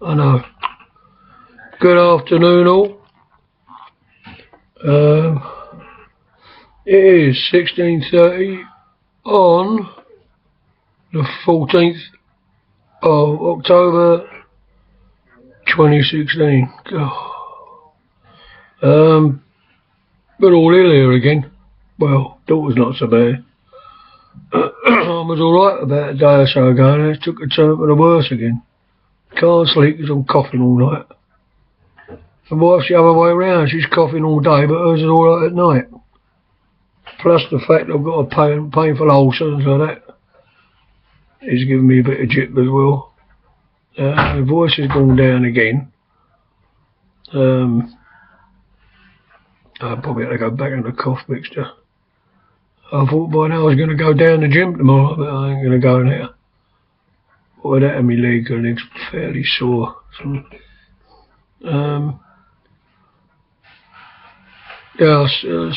I know. Good afternoon, all. It is 16:30 on the 14th of October 2016. We're all ill here again. Well, daughter's not so bad. I was alright about a day or so ago, and it took a turn for the worse again. Can't sleep because I'm coughing all night. The wife's the other way around, she's coughing all day, but hers is alright at night. Plus the fact I've got a painful ulcer and so that is giving me a bit of jip as well. My voice has gone down again. I'll probably have to go back on the cough mixture. I thought by now I was going to go down the gym tomorrow, but I ain't going to go now. With that in my leg, and it's fairly sore. So, yeah, I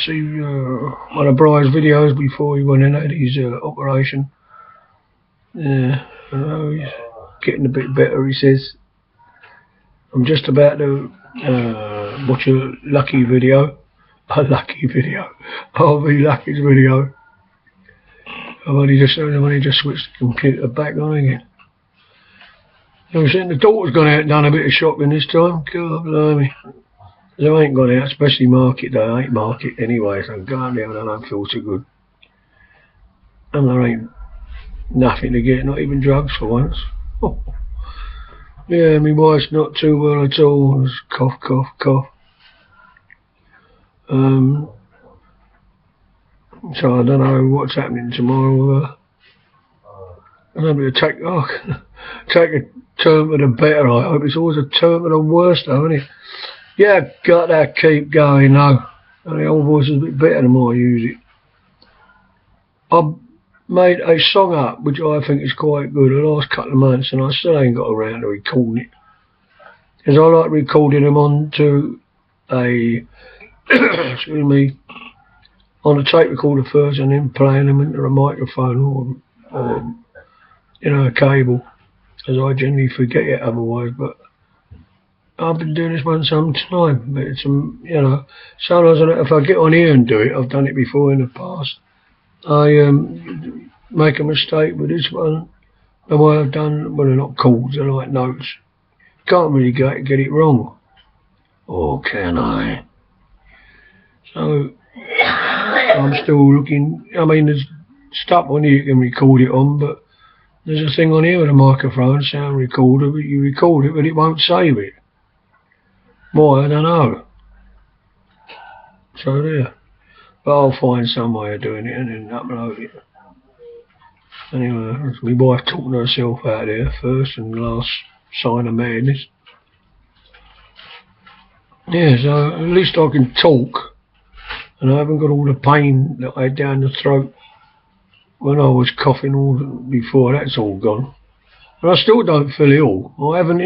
see one of Brian's videos before he went in at his operation. Yeah, I know he's getting a bit better, he says. I'm just about to watch a Lucky video. A Lucky video. I'll be Lucky's video. I've only just switched the computer back on again. I was saying the daughter's gone out and done a bit of shopping this time. God blimey. I ain't gone out, especially market day. I ain't market anyway, so I'm going there and I don't feel too good. And there ain't nothing to get, not even drugs for once. Oh. Yeah, my wife's not too well at all. Just cough, cough, cough. So I don't know what's happening tomorrow with her. I'm going to take a turn for the better. I hope it's always a turn for the worst, though, isn't it? Yeah, got to keep going, though. And the old voice is a bit better the more I use it. I've made a song up, which I think is quite good, the last couple of months, and I still ain't got around to recording it. Because I like recording them onto a, excuse me, on a tape recorder first, and then playing them into a microphone or you know, a cable, as I generally forget it otherwise. But I've been doing this one some time, but it's you know, sometimes if I get on here and do it, I've done it before in the past, I make a mistake with this one. The way I've done, well, they're not chords, they're like notes. Can't really get it wrong, or can I? So I'm still looking. I mean, there's stuff on here you can record it on, but there's a thing on here with a microphone, sound recorder, but you record it, but it won't save it. Why, I don't know. So there. But I'll find some way of doing it and then upload it. Anyway, that's my wife talking herself out there, first and last sign of madness. Yeah, so at least I can talk, and I haven't got all the pain that I had down the throat when I was coughing all before. That's all gone. But I still don't feel ill. I haven't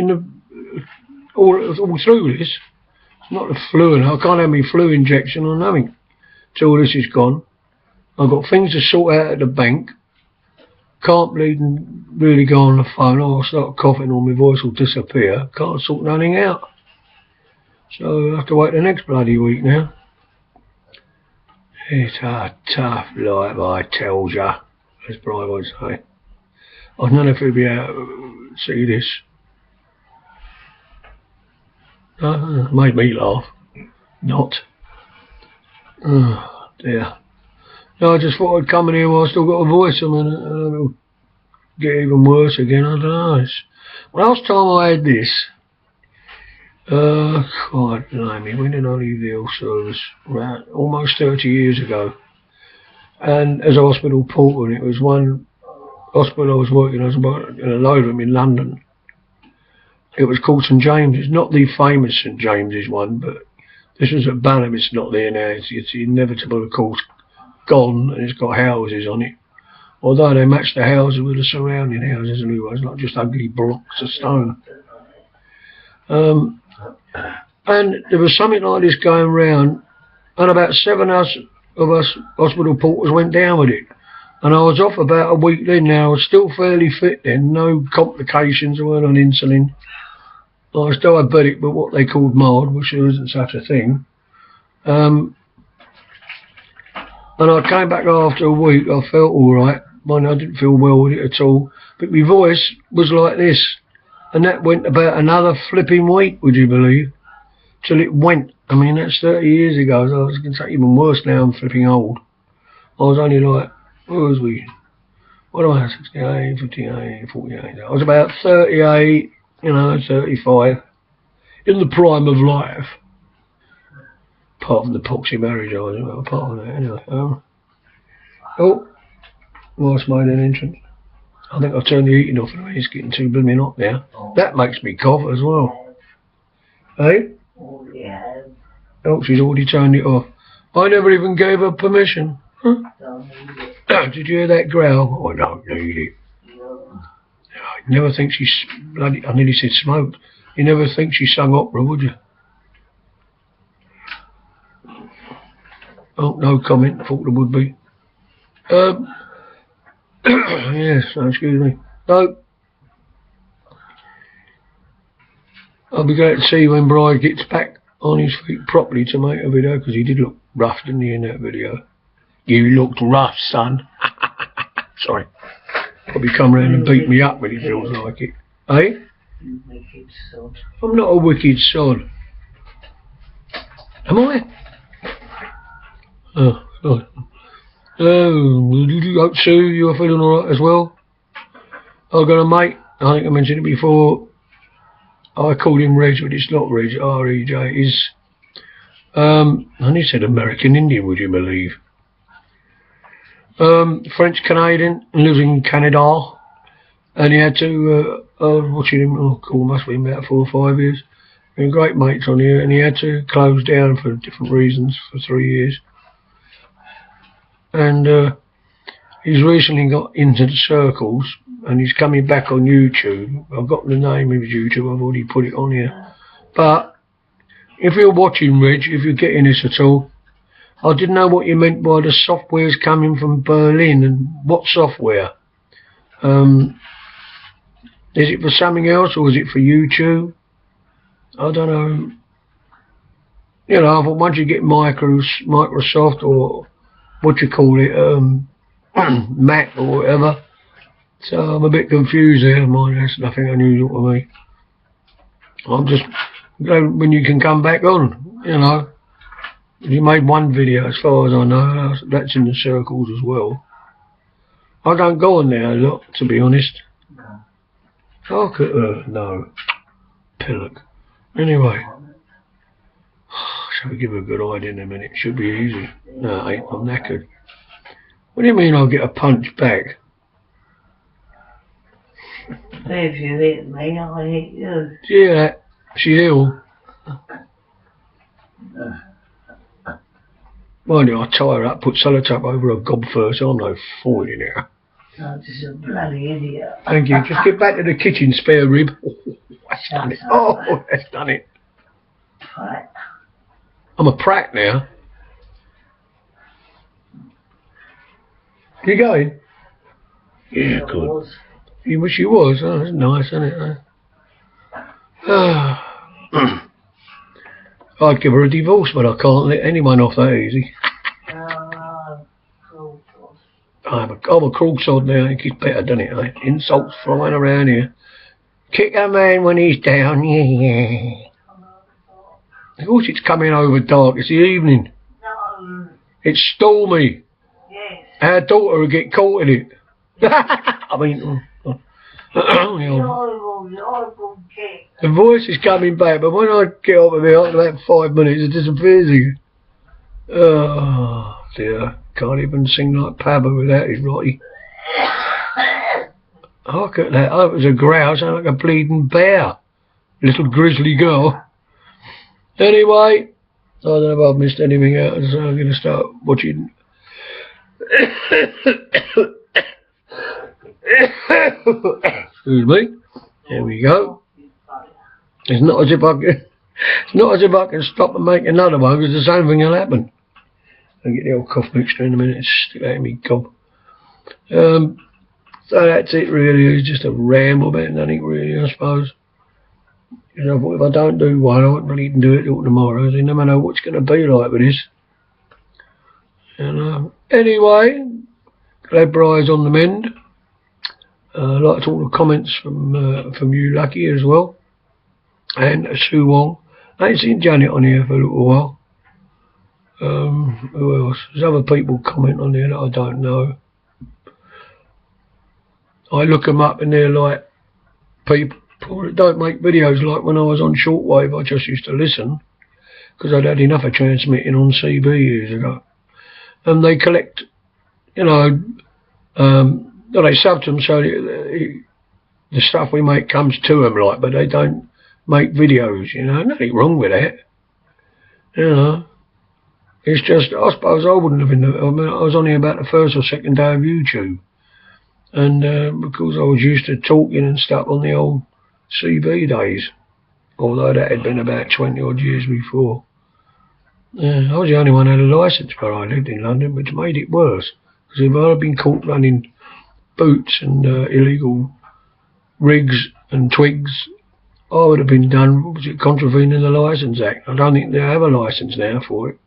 all through this. It's not the flu, and I can't have my flu injection or nothing till this is gone. I've got things to sort out at the bank. Can't really go on the phone. I'll start coughing or my voice will disappear. Can't sort nothing out. So I have to wait the next bloody week now. It's a tough life, I tells ya, as Brian would say. I don't know if he'll be able to see this. Made me laugh. Not. Oh dear. No, I just thought I'd come in here while I still got a voice. I mean, it'll get even worse again. I don't know. Last time I had this, God blimey, when did I leave the health service? Right, almost 30 years ago. And as a hospital porter, and it was one hospital I was working as about in a load of them in London. It was called St James's, not the famous St James's one, but this was at Balham. It's not there now. It's inevitable, of course, gone, and it's got houses on it. Although they matched the houses with the surrounding houses, and it was not just ugly blocks of stone. And there was something like this going round, and about 7 of us hospital porters went down with it. And I was off about a week then. Now I was still fairly fit then, no complications. I weren't on insulin. I was diabetic, but what they called mild, which there isn't such a thing. And I came back after a week. I felt all right. I didn't feel well with it at all. But my voice was like this. And that went about another flipping week, would you believe? Till it went. I mean, that's 30 years ago. So I was going to say even worse now. I'm flipping old. I was only like, what was we? What am I? 68, 58, 48. I was about 38, 35. In the prime of life. Apart from the poxy marriage, I was apart from that anyway. Oh, wife's made an entrance. I think I've turned the heating off and it's getting too blooming hot now. That makes me cough as well. Hey? Oh, yeah. Oh, she's already turned it off. I never even gave her permission. Huh? Did you hear that growl? Oh, I don't need it. No. I never think she's bloody. I nearly said smoked. You never think she sung opera, would you? Oh, no comment. I thought there would be. Yes, excuse me. No. I'll be glad to see when Brian gets back on his feet properly to make a video, because he did look rough, didn't he, in that video? You looked rough, son. Sorry. Probably come round and beat me up when he feels like it. Eh? You wicked sod. I'm not a wicked sod. Am I? Oh, sorry. Hope Sue, you're feeling alright as well. I've got a mate, I think I mentioned it before. I called him Reg, but it's not Reg, R-E-J. He's, and he said American Indian, would you believe? French Canadian, lives in Canada, and he had to, watching him, must have been about 4 or 5 years. Been great mates on here, and he had to close down for different reasons for 3 years. And he's recently got into the circles, and he's coming back on YouTube. I've got the name of his YouTube, I've already put it on here. But if you're watching, Rich, if you're getting this at all, I didn't know what you meant by the software's coming from Berlin, and what software? Is it for something else, or is it for YouTube? I don't know. You know, I thought once you get Microsoft, or what you call it, Mac or whatever. So I'm a bit confused there. That's nothing unusual to me. I'm just glad when you can come back on, you know. You made one video, as far as I know. That's in the circles as well. I don't go on there a lot, to be honest. No. Look at her. No. Pillock. Anyway. Shall we give her a good idea in a minute? Should be easy. No, I'm knackered. What do you mean I'll get a punch back? If you hit me, I'll hit you. Yeah, she's ill. Mind you, I'll tie her up, put sellotape over her gob first. I'm no fool in here. I'm just a bloody idiot. Thank you. Just get back to the kitchen, spare rib. Oh, that's done it. Oh, that's done it. Right. I'm a prat now. You going? Yeah, good. You wish you was. Oh, that's nice, isn't it? I'd give her a divorce, but I can't let anyone off that easy. I'm a cruel sod now. I think it's better, doesn't it? Eh? Insults flying around here. Kick a man when he's down, yeah. Of course it's coming over dark. It's the evening. No. It's stormy. Yes. Our daughter will get caught in it. I mean... The voice is coming back, but when I get off of it after about 5 minutes, it disappears again. Oh dear, can't even sing like Pabba without his Rotty. Look at that, oh, it was a growl, sounded like a bleeding bear. Little grizzly girl. Anyway, I don't know if I've missed anything out, so I'm going to start watching. Excuse me. There we go. It's not as if I can stop and make another one, because the same thing will happen. I'll get the old cough mixture in a minute, stick that in me gob. So that's it really. It's just a ramble about nothing really, I suppose. You know, if I don't do one, I won't really do it till tomorrow. So you never know what's going to be like with this. And anyway, glad Briar's on the mend. I liked all the comments from you, Lucky, as well, and Sue Wong. I ain't seen Janet on here for a little while. Who else? There's other people comment on there that I don't know. I look them up and they're like people that don't make videos. Like when I was on shortwave, I just used to listen because I'd had enough of transmitting on CB years ago. And they collect, you know, they sub to them so the stuff we make comes to them, like, but they don't make videos, you know. Nothing wrong with that, you know. It's just, I suppose I wouldn't have been, I mean, I was only about the first or second day of YouTube. And because I was used to talking and stuff on the old CB days, although that had been about 20 odd years before. I was the only one who had a licence where I lived in London, which made it worse. Because if I had been caught running boots and illegal rigs and twigs, I would have been done, what was it, contravening the Licence Act. I don't think they have a licence now for it.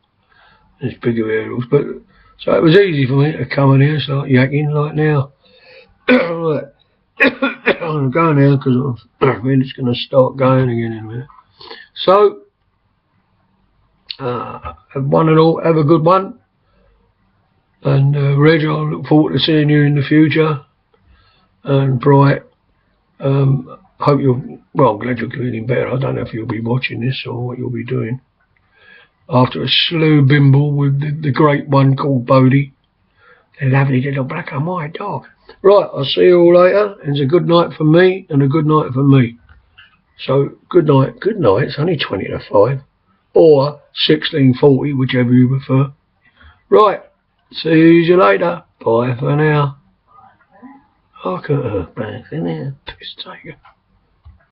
There's bigger areas, but so it was easy for me to come in here and start yakking like now. Right. I'm going now because I'm really just going to start going again in a minute. So, one and all, have a good one. And Reg, I look forward to seeing you in the future. And Bright, hope you're, well, I'm glad you're feeling better. I don't know if you'll be watching this or what you'll be doing. After a slow bimble with the great one called Bodie. A lovely little black and white dog. Right, I'll see you all later. And it's a good night for me and a good night for me. So, good night. Good night. It's only 20 to 5. Or 16:40, whichever you prefer. Right, see you later. Bye for now. I can't bye for now. Piss taker.